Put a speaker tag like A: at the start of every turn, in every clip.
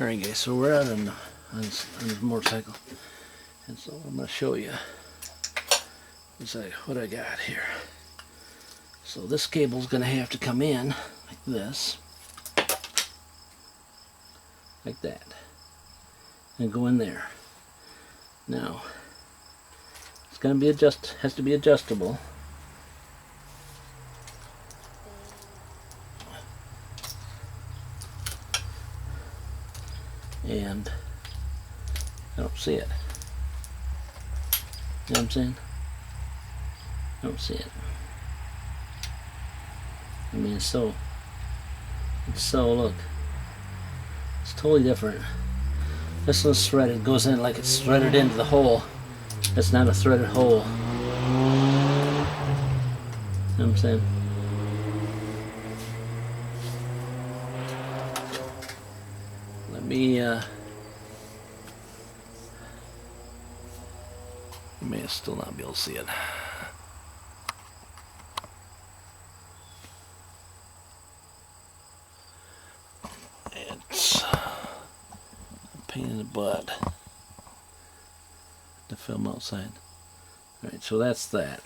A: Alright guys, so we're out on this motorcycle, and so I'm going to show you what I got here. So this cable's going to have to come in like this, like that, and go in there. Now it's going to be has to be adjustable. And I don't see it. You know what I'm saying? I don't see it. I mean, it's so, look. It's totally different. This one's threaded. It goes in like it's threaded into the hole. It's not a threaded hole. You know what I'm saying? Let me, you may still not be able to see it. It's a pain in the butt to film outside. Alright, so that's that.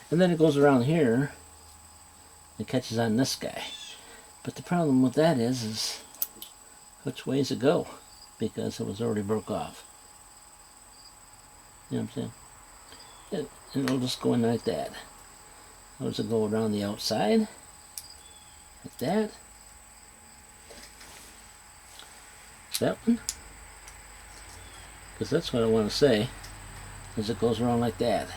A: And then it goes around here and catches on this guy. But the problem with that is which way does it go? Because it was already broke off. You know what I'm saying? And it'll just go in like that. How does it go around the outside? Like that. That one. Because that's what I want to say. Is it goes around like that.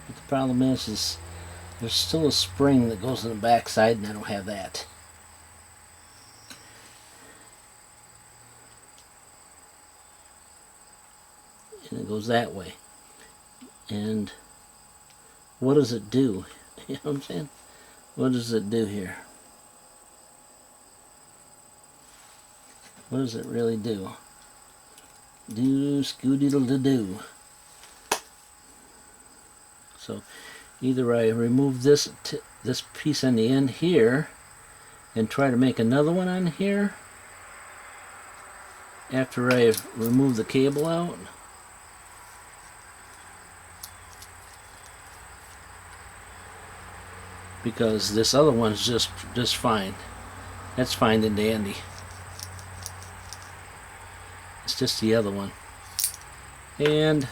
A: But the problem is there's still a spring that goes in the back side, and I don't have that. And it goes that way. And what does it do? You know what I'm saying? What does it do here? What does it really do? Do scooty-doo-doo. So either I remove this piece on the end here and try to make another one on here after I remove the cable out, because this other one's just fine. That's fine and dandy. It's just the other one. And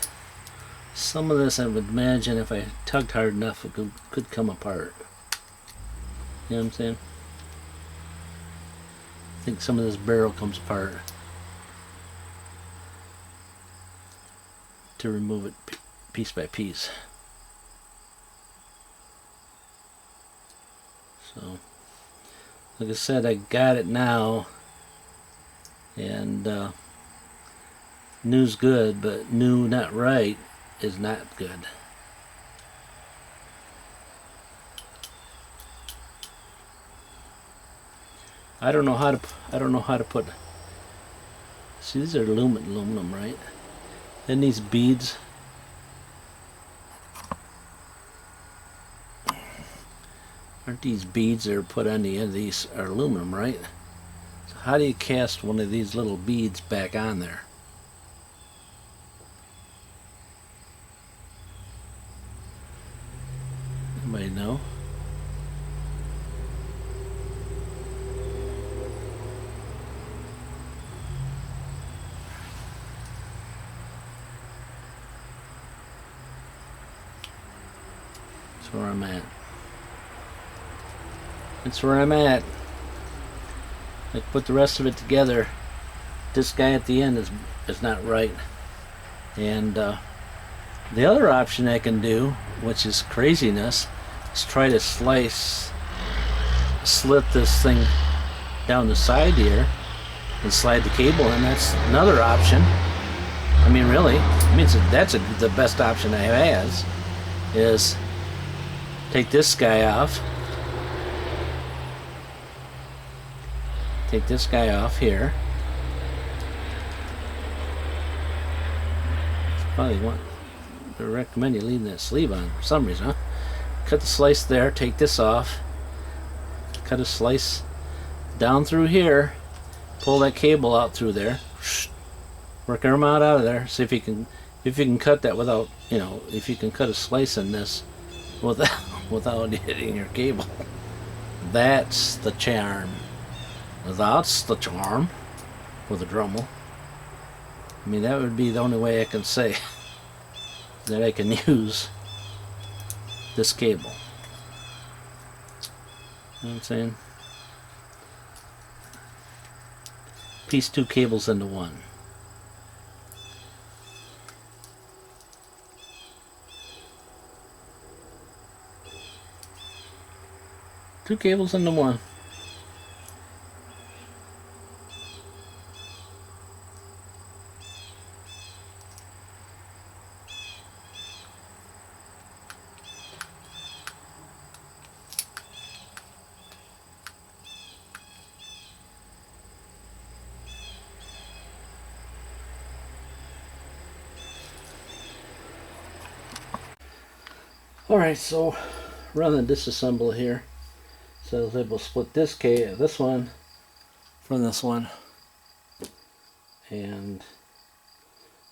A: some of this I would imagine if I tugged hard enough it could come apart. You know what I'm saying? I think some of this barrel comes apart to remove it piece by piece. So, like I said, I got it now, and new's good, but new not right is not good. I don't know how to put. See, these are aluminum, right? And these beads. Aren't these beads that are put on the end of these are aluminum, right? So how do you cast one of these little beads back on there? Anybody know? That's where I'm at. That's where I'm at. I put the rest of it together. This guy at the end is not right. And the other option I can do, which is craziness, is try to slit this thing down the side here and slide the cable in. That's another option. I mean, really, I mean, that's the best option I have is take this guy off. Take this guy off here. Probably one. I recommend you leaving that sleeve on for some reason, huh? Cut the slice there, take this off, cut a slice down through here, pull that cable out through there, work arm out of there, see if you can cut that without, if you can cut a slice in this without hitting your cable. That's the charm. That's the charm with a Dremel. I mean, that would be the only way I can say that I can use this cable. You know what I'm saying? Piece two cables into one. Two cables into one. Alright, so run the disassemble here. So I was able to split this one from this one, and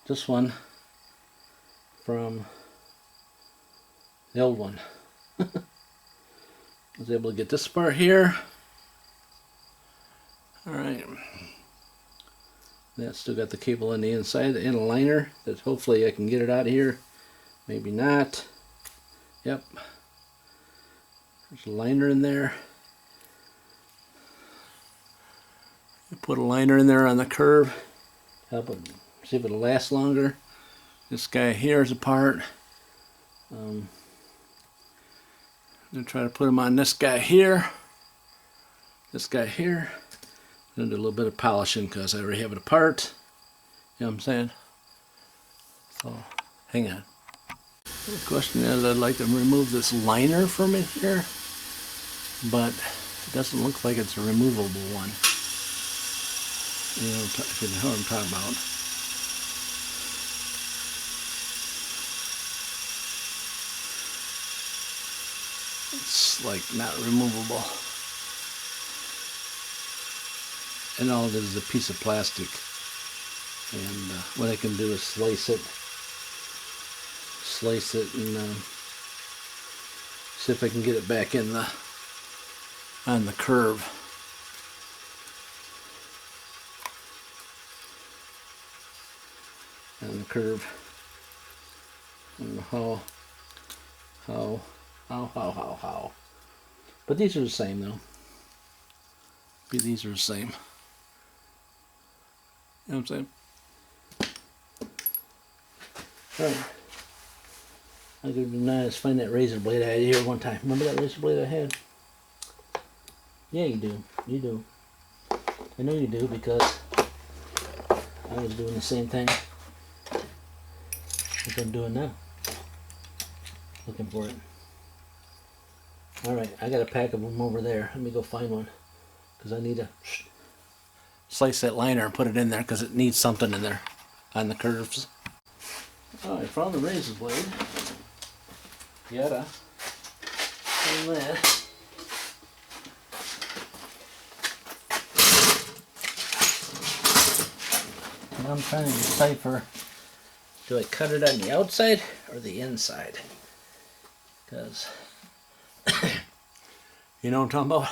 A: this one from the old one. I was able to get this part here. Alright. That's still got the cable on the inside and a liner that hopefully I can get it out of here. Maybe not. Yep. There's a liner in there. Put a liner in there on the curve. Help it, see if it'll last longer. This guy here is apart. I'm going to try to put them on this guy here. This guy here. I'm going to do a little bit of polishing because I already have it apart. You know what I'm saying? So, hang on. The question is, I'd like to remove this liner from it here, but it doesn't look like it's a removable one. You know what I'm talking about. It's like not removable. And all it is a piece of plastic. And what I can do is slice it and see if I can get it back in on the curve. On the curve. I don't know how. But these are the same though. These are the same. You know what I'm saying? Alright. I could be nice find that razor blade I had here one time. Remember that razor blade I had? Yeah, you do. You do. I know you do because I was doing the same thing as I'm doing now. Looking for it. Alright, I got a pack of them over there. Let me go find one. Because I need to slice that liner and put it in there because it needs something in there on the curves. Oh, I found the razor blade. Yada. And that. Now I'm trying to decipher, do I cut it on the outside or the inside? Because, you know what I'm talking about?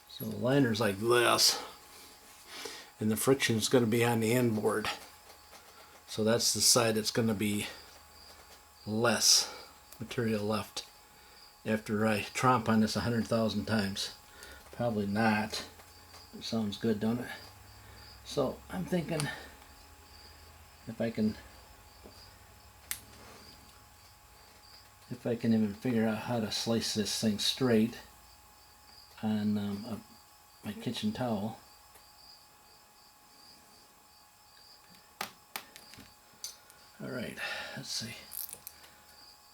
A: So the liner's like this, and the friction's going to be on the end board. So that's the side that's going to be less material left after I tromp on this 100,000 times. Probably not. It sounds good, don't it? So I'm thinking if I can even figure out how to slice this thing straight on my kitchen towel. Alright, let's see.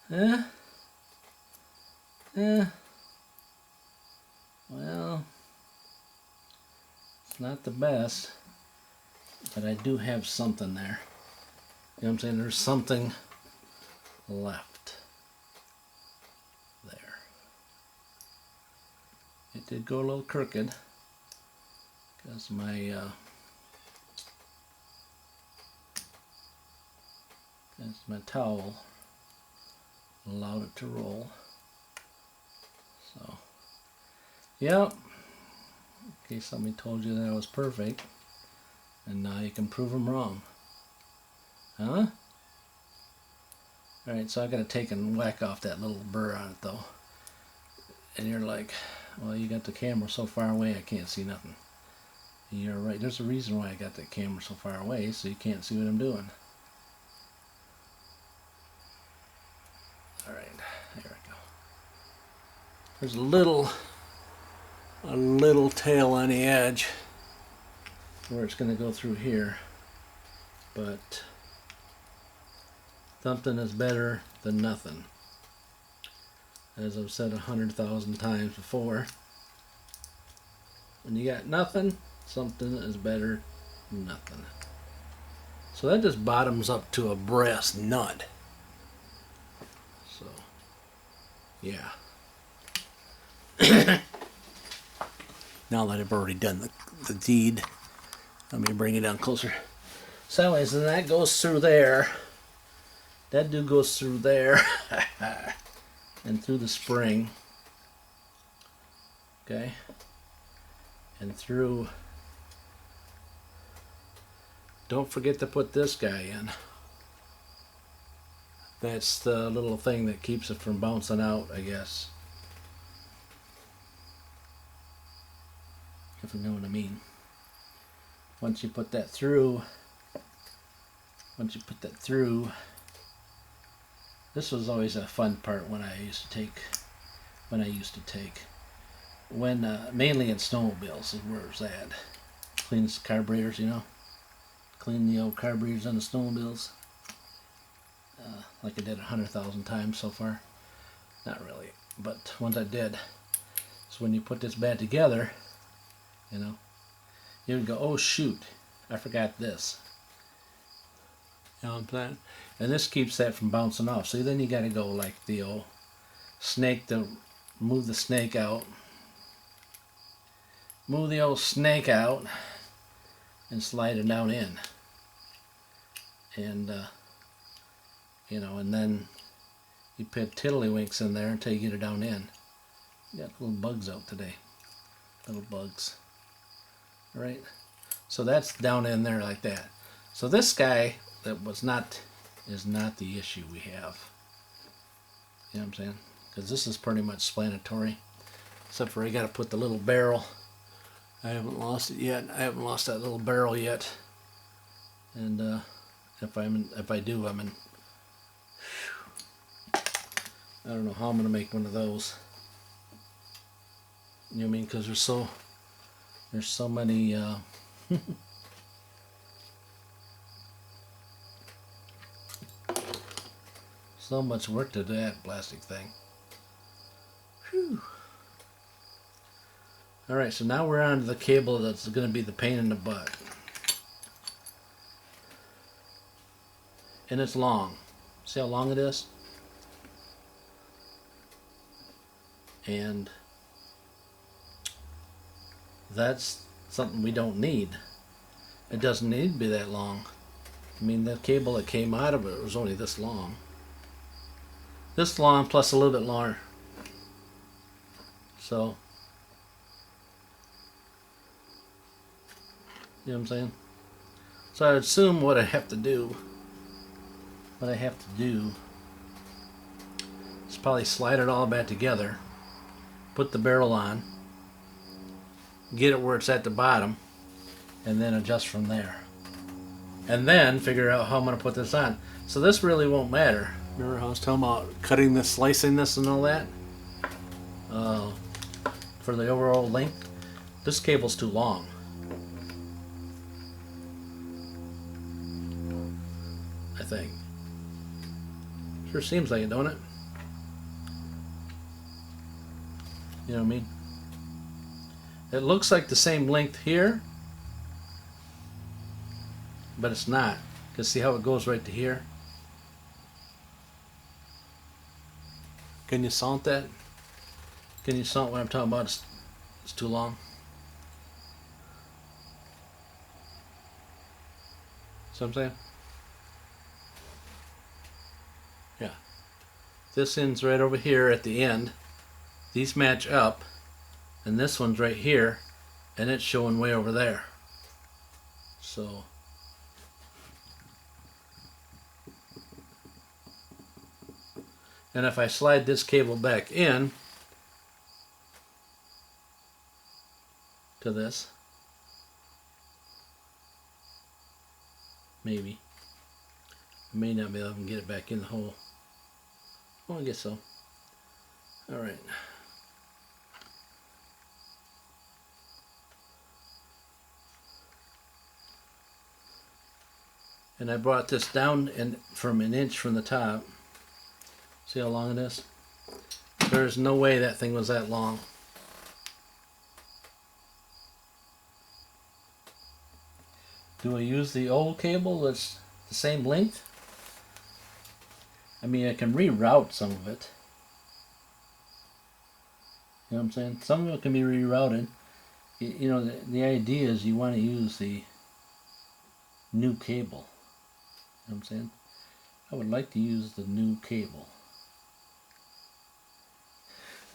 A: Well, it's not the best, but I do have something there. You know what I'm saying? There's something left there. It did go a little crooked because my towel allowed it to roll. So, yep. In case somebody told you that I was perfect, and now you can prove them wrong. Huh? Alright, so I gotta take and whack off that little burr on it though. And you're like, well, you got the camera so far away I can't see nothing. And you're right, there's a reason why I got the camera so far away, so you can't see what I'm doing. Alright, there we go. There's a little tail on the edge where it's going to go through here, but something is better than nothing. As I've said 100,000 times before, when you got nothing, something is better than nothing. So that just bottoms up to a brass nut. So, yeah. Now that I've already done the deed, let me bring it down closer. So anyways, and that goes through there. That dude goes through there and through the spring. Okay. And through. Don't forget to put this guy in. That's the little thing that keeps it from bouncing out, I guess. If you know what I mean. Once you put that through, this was always a fun part when I used to take, mainly in snowmobiles is where it's at. Clean the carburetors, you know. Clean the old carburetors on the snowmobiles. Like I did 100,000 times so far. Not really, but once I did. So when you put this bad together, you know, you would go, oh shoot, I forgot this. You know what I'm saying? And this keeps that from bouncing off. So then you got to go like the old snake to move the snake out. Move the old snake out and slide it down in. And, you know, and then you put tiddlywinks in there until you get it down in. You got little bugs out today. Little bugs. All right? So that's down in there like that. So this guy is not the issue we have. You know what I'm saying? Because this is pretty much explanatory. Except for I got to put the little barrel. I haven't lost it yet. I haven't lost that little barrel yet. And if I do, I'm in. I don't know how I'm gonna make one of those. You know what I mean? Because there's so many. So much work to that plastic thing. Whew. Alright, so now we're on to the cable that's going to be the pain in the butt. And it's long. See how long it is? And that's something we don't need. It doesn't need to be that long. I mean, the cable that came out of it was only this long. This long plus a little bit longer. So, you know what I'm saying? So I would assume what I have to do is probably slide it all back together, put the barrel on, get it where it's at the bottom, and then adjust from there. And then figure out how I'm going to put this on. So this really won't matter. Remember how I was talking about cutting this, slicing this and all that? For the overall length? This cable's too long. I think. Sure seems like it, don't it? You know what I mean? It looks like the same length here, but it's not, Because see how it goes right to here? Can you sound that? Can you sound what I'm talking about? It's too long. See what I'm saying? Yeah. This ends right over here at the end. These match up. And this one's right here. And it's showing way over there. So... and if I slide this cable back in to this, maybe, I may not be able to get it back in the hole. Oh, I guess so. Alright. And I brought this down from an inch from the top. See how long it is? There's no way that thing was that long. Do I use the old cable that's the same length? I mean, I can reroute some of it. You know what I'm saying? Some of it can be rerouted. You know, the idea is you want to use the new cable. You know what I'm saying? I would like to use the new cable.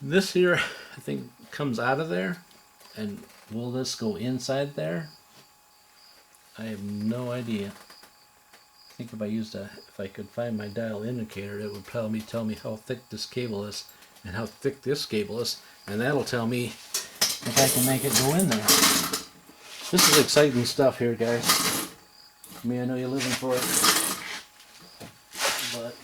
A: This here, I think, comes out of there. And will this go inside there? I have no idea. I think if I could find my dial indicator, it would probably tell me how thick this cable is and how thick this cable is, and that'll tell me if I can make it go in there. This is exciting stuff here, guys. I mean, I know you're living for it, but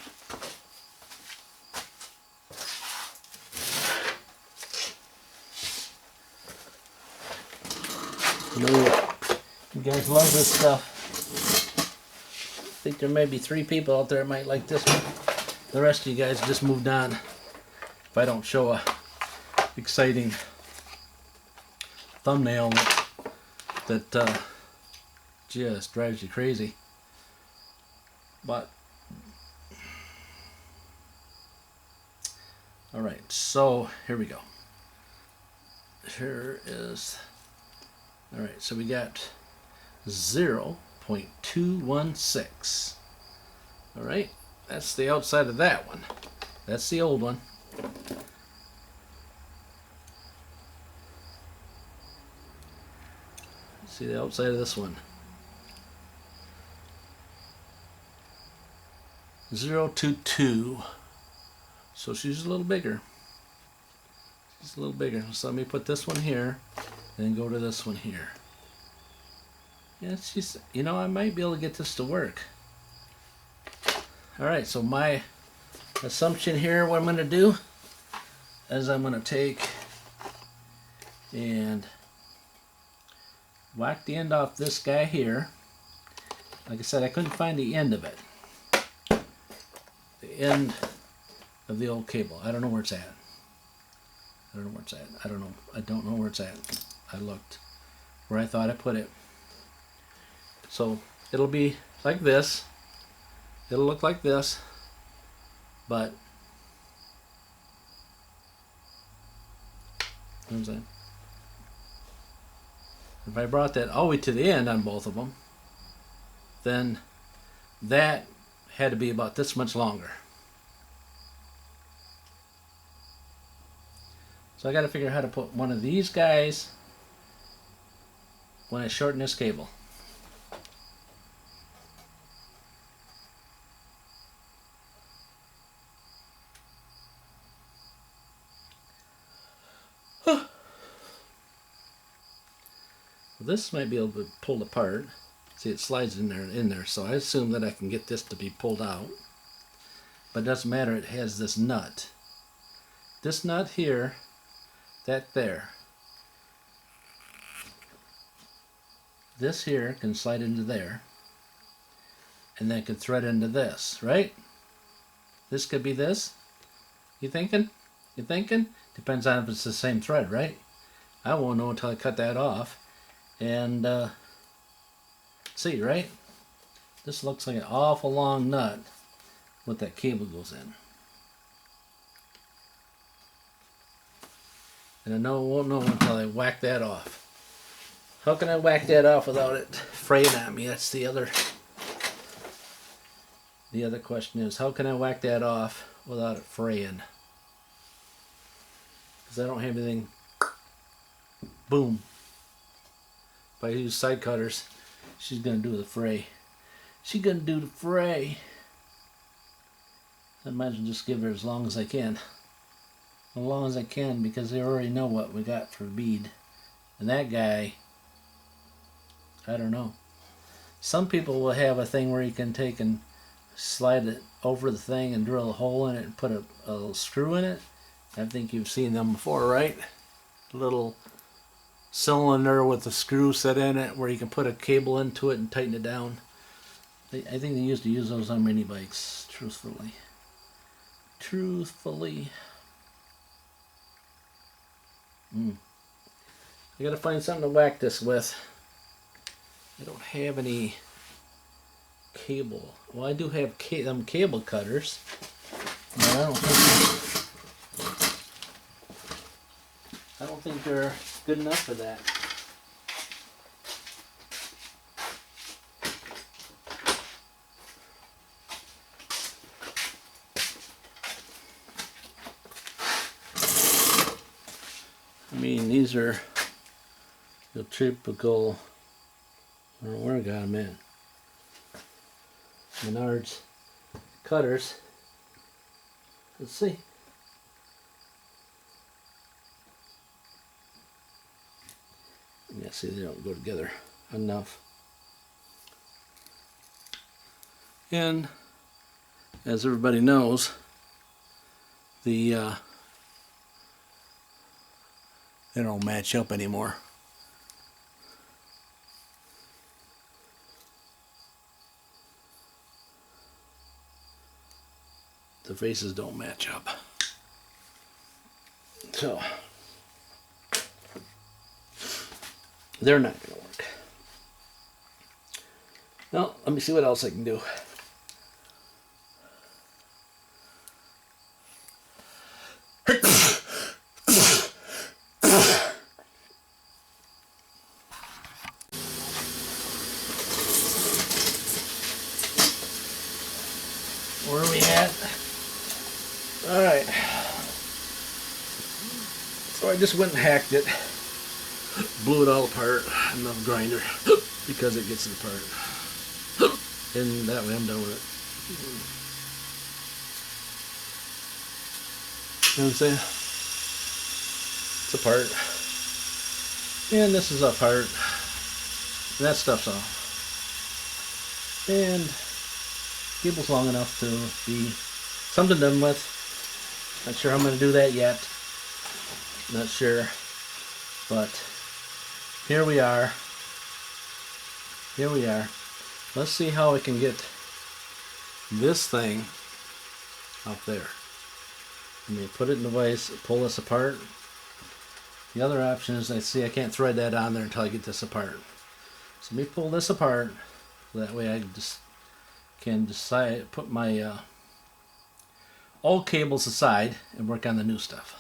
A: you guys love this stuff. I think there may be 3 people out there that might like this one. The rest of you guys just moved on. If I don't show a exciting thumbnail that just drives you crazy. But alright, so here we go. Here is... alright, so we got 0.216. Alright, that's the outside of that one. That's the old one. See the outside of this one. 0.22. So she's a little bigger. She's a little bigger. So let me put this one here and then go to this one here. Yeah, she's, you know, I might be able to get this to work. Alright, so my assumption here, what I'm going to do is I'm going to take and whack the end off this guy here. Like I said, I couldn't find the end of it. The end of the old cable. I don't know where it's at. I don't know where it's at. I don't know. I don't know where it's at. I looked where I thought I put it. So it'll be like this. It'll look like this. But you know what I'm saying? If I brought that all the way to the end on both of them, then that had to be about this much longer. So I got to figure out how to put one of these guys when I shorten this cable. This might be able to be pulled apart. See, it slides in there, so I assume that I can get this to be pulled out. But it doesn't matter, it has this nut. This nut here, that there. This here can slide into there. And then it can thread into this, right? This could be this. You thinking? You thinking? Depends on if it's the same thread, right? I won't know until I cut that off. And see, right? This looks like an awful long nut what that cable goes in. And I won't know until I whack that off. How can I whack that off without it fraying on me? That's the other question is, how can I whack that off without it fraying? Because I don't have anything. Boom. If I use side cutters, she's going to do the fray. She's going to do the fray. I might as well just give her as long as I can. As long as I can, because they already know what we got for bead. And that guy, I don't know. Some people will have a thing where you can take and slide it over the thing and drill a hole in it and put a little screw in it. I think you've seen them before, right? A little cylinder with a screw set in it where you can put a cable into it and tighten it down. I think they used to use those on mini bikes, truthfully. I gotta find something to whack this with. I don't have any cable. Well, I do have cable cutters, but I don't think they're good enough for that. I mean, these are the typical, I don't know where I got them in. Menards cutters. Let's see. Yeah, see, they don't go together enough. And as everybody knows, they don't match up anymore. The faces don't match up. So they're not going to work. Well, let me see what else I can do. Where are we at? Alright. So I just went and hacked it. Blew it all apart. Enough grinder. Because it gets it apart. And that way I'm done with it. You know what I'm saying? It's apart. And this is apart. And that stuff's off. And cable's long enough to be something done with. Not sure how I'm going to do that yet. Not sure. But here we are. Here we are. Let's see how I can get this thing up there. Let me put it in the vise, pull this apart. The other option is I can't thread that on there until I get this apart. So let me pull this apart. That way I just can decide, put my old cables aside and work on the new stuff.